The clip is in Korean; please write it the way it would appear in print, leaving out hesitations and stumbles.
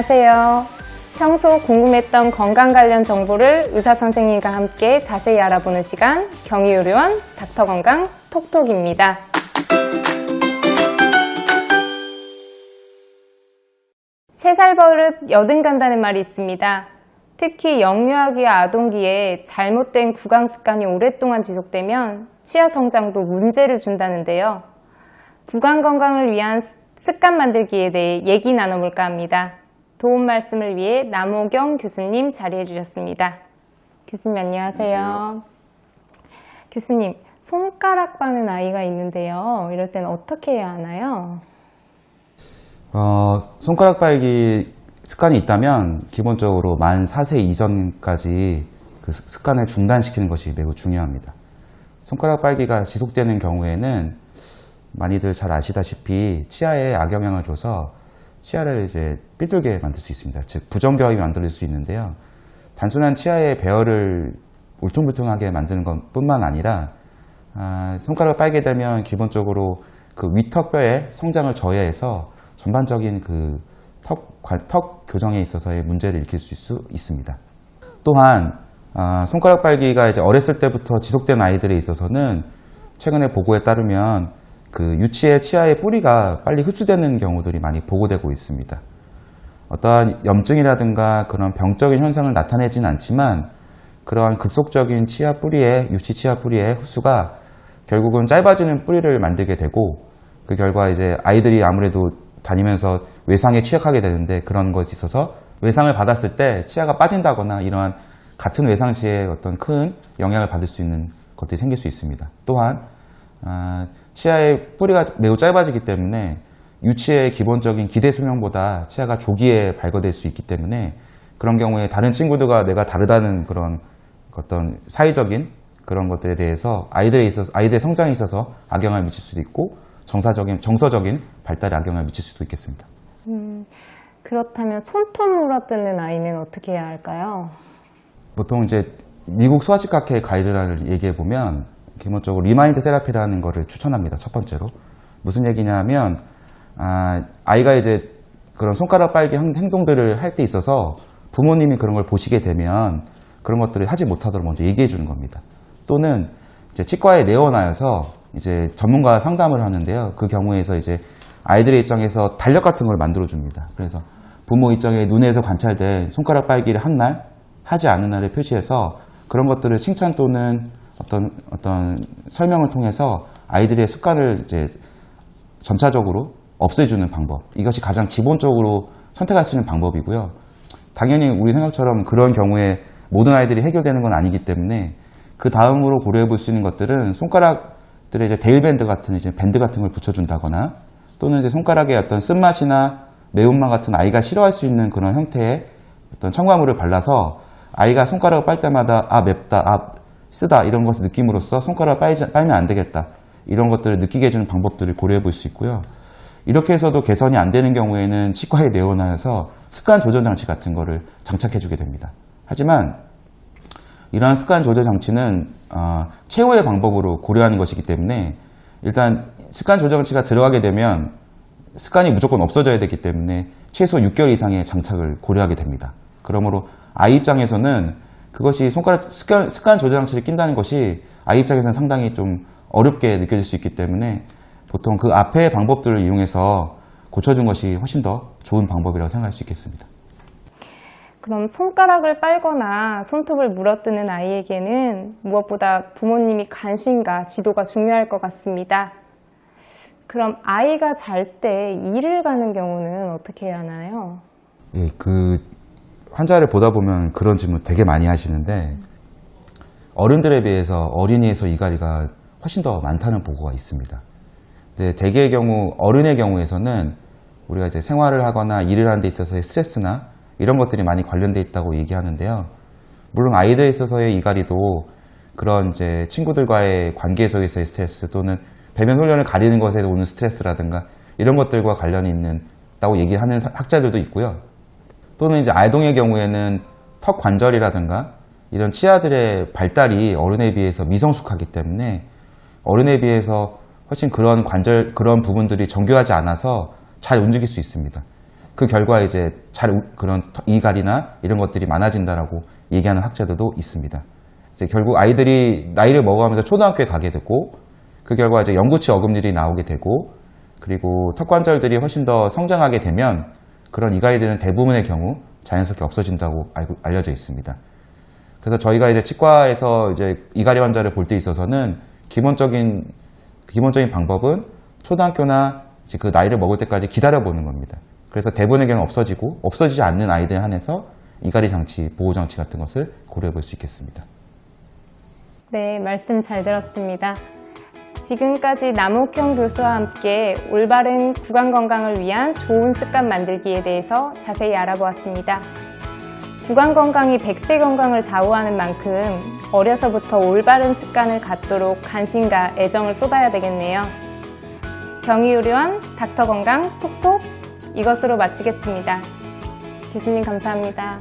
안녕하세요. 평소 궁금했던 건강 관련 정보를 의사 선생님과 함께 자세히 알아보는 시간, 경희의료원 닥터건강 톡톡입니다. 세 살 버릇 여든 간다는 말이 있습니다. 특히 영유아기와 아동기에 잘못된 구강 습관이 오랫동안 지속되면 치아 성장도 문제를 준다는데요. 구강 건강을 위한 습관 만들기에 대해 얘기 나눠볼까 합니다. 도움 말씀을 위해 남호경 교수님 자리해 주셨습니다. 교수님 안녕하세요. 안녕하세요. 교수님, 손가락 빠는 아이가 있는데요. 이럴 때는 어떻게 해야 하나요? 손가락 빨기 습관이 있다면 기본적으로 만 4세 이전까지 그 습관을 중단시키는 것이 매우 중요합니다. 손가락 빨기가 지속되는 경우에는 많이들 잘 아시다시피 치아에 악영향을 줘서 치아를 이제 삐뚤게 만들 수 있습니다. 즉 부정교합이 만들어질 수 있는데요. 단순한 치아의 배열을 울퉁불퉁하게 만드는 것뿐만 아니라 손가락을 빨게 되면 기본적으로 그 위턱뼈의 성장을 저해해서 전반적인 그 턱 교정에 있어서의 문제를 일으킬 수 있습니다. 또한 손가락 빨기가 이제 어렸을 때부터 지속된 아이들에 있어서는 최근에 보고에 따르면 그 유치의 치아의 뿌리가 빨리 흡수되는 경우들이 많이 보고되고 있습니다. 어떠한 염증이라든가 그런 병적인 현상을 나타내지는 않지만 그러한 급속적인 유치 치아 뿌리의 흡수가 결국은 짧아지는 뿌리를 만들게 되고 그 결과 이제 아이들이 아무래도 다니면서 외상에 취약하게 되는데 그런 것이 있어서 외상을 받았을 때 치아가 빠진다거나 이러한 같은 외상 시에 어떤 큰 영향을 받을 수 있는 것들이 생길 수 있습니다. 또한 치아의 뿌리가 매우 짧아지기 때문에 유치의 기본적인 기대 수명보다 치아가 조기에 발견될 수 있기 때문에 그런 경우에 다른 친구들과 내가 다르다는 그런 어떤 사회적인 그런 것들에 대해서 아이들의 성장에 있어서 악영향을 미칠 수도 있고 정서적인 발달에 악영향을 미칠 수도 있겠습니다. 그렇다면 손톱 물어뜯는 아이는 어떻게 해야 할까요? 보통 이제 미국 소아치과학회 가이드라인을 얘기해 보면 기본적으로 리마인드 세라피라는 거를 추천합니다. 첫 번째로 무슨 얘기냐면 아이가 이제 그런 손가락 빨기 행동들을 할 때 있어서 부모님이 그런 걸 보시게 되면 그런 것들을 하지 못하도록 먼저 얘기해 주는 겁니다. 또는 이제 치과에 내원하여서 이제 전문가 상담을 하는데요. 그 경우에서 이제 아이들의 입장에서 달력 같은 걸 만들어 줍니다. 그래서 부모 입장에 눈에서 관찰된 손가락 빨기를 한 날, 하지 않은 날을 표시해서 그런 것들을 칭찬 또는 어떤 설명을 통해서 아이들의 습관을 이제 점차적으로 없애주는 방법. 이것이 가장 기본적으로 선택할 수 있는 방법이고요. 당연히 우리 생각처럼 그런 경우에 모든 아이들이 해결되는 건 아니기 때문에 그 다음으로 고려해 볼 수 있는 것들은 손가락들에 이제 데일밴드 같은 이제 밴드 같은 걸 붙여준다거나 또는 이제 손가락에 어떤 쓴맛이나 매운맛 같은 아이가 싫어할 수 있는 그런 형태의 어떤 첨가물을 발라서 아이가 손가락을 빨 때마다 맵다, 쓰다 이런 것을 느낌으로써 손가락을 빨면 안 되겠다 이런 것들을 느끼게 해주는 방법들을 고려해 볼 수 있고요. 이렇게 해서도 개선이 안 되는 경우에는 치과에 내원하여서 습관 조절 장치 같은 거를 장착해 주게 됩니다. 하지만 이러한 습관 조절 장치는 최후의 방법으로 고려하는 것이기 때문에 일단 습관 조절 장치가 들어가게 되면 습관이 무조건 없어져야 되기 때문에 최소 6개월 이상의 장착을 고려하게 됩니다. 그러므로 아이 입장에서는 그것이 습관 조절 장치를 낀다는 것이 아이 입장에서는 상당히 좀 어렵게 느껴질 수 있기 때문에 보통 그 앞의 방법들을 이용해서 고쳐준 것이 훨씬 더 좋은 방법이라고 생각할 수 있겠습니다. 그럼 손가락을 빨거나 손톱을 물어뜯는 아이에게는 무엇보다 부모님이 관심과 지도가 중요할 것 같습니다. 그럼 아이가 잘 때 이를 가는 경우는 어떻게 해야 하나요? 예, 그 환자를 보다 보면 그런 질문 되게 많이 하시는데 어른들에 비해서 어린이에서 이갈이가 훨씬 더 많다는 보고가 있습니다. 근데 대개의 경우 어른의 경우에서는 우리가 이제 생활을 하거나 일을 하는 데 있어서의 스트레스나 이런 것들이 많이 관련돼 있다고 얘기하는데요. 물론 아이들에 있어서의 이갈이도 그런 이제 친구들과의 관계에서의 스트레스 또는 배변 훈련을 가리는 것에 오는 스트레스라든가 이런 것들과 관련이 있다고 얘기하는 학자들도 있고요. 또는 이제 아동의 경우에는 턱 관절이라든가 이런 치아들의 발달이 어른에 비해서 미성숙하기 때문에 어른에 비해서 훨씬 그런 부분들이 정교하지 않아서 잘 움직일 수 있습니다. 그 결과 이제 그런 이갈이나 이런 것들이 많아진다라고 얘기하는 학자들도 있습니다. 이제 결국 아이들이 나이를 먹어가면서 초등학교에 가게 되고 그 결과 이제 영구치 어금니들이 나오게 되고 그리고 턱 관절들이 훨씬 더 성장하게 되면 그런 이갈들은 대부분의 경우 자연스럽게 없어진다고 알려져 있습니다. 그래서 저희가 이제 치과에서 이제 이갈이 환자를 볼 때 있어서는 기본적인 방법은 초등학교나 이제 그 나이를 먹을 때까지 기다려보는 겁니다. 그래서 대부분의 경우 없어지지 않는 아이들에 한해서 이갈이 장치, 보호 장치 같은 것을 고려해 볼 수 있겠습니다. 네, 말씀 잘 들었습니다. 지금까지 남옥형 교수와 함께 올바른 구강 건강을 위한 좋은 습관 만들기에 대해서 자세히 알아보았습니다. 구강 건강이 100세 건강을 좌우하는 만큼 어려서부터 올바른 습관을 갖도록 관심과 애정을 쏟아야 되겠네요. 경희의료원 닥터 건강 톡톡 이것으로 마치겠습니다. 교수님 감사합니다.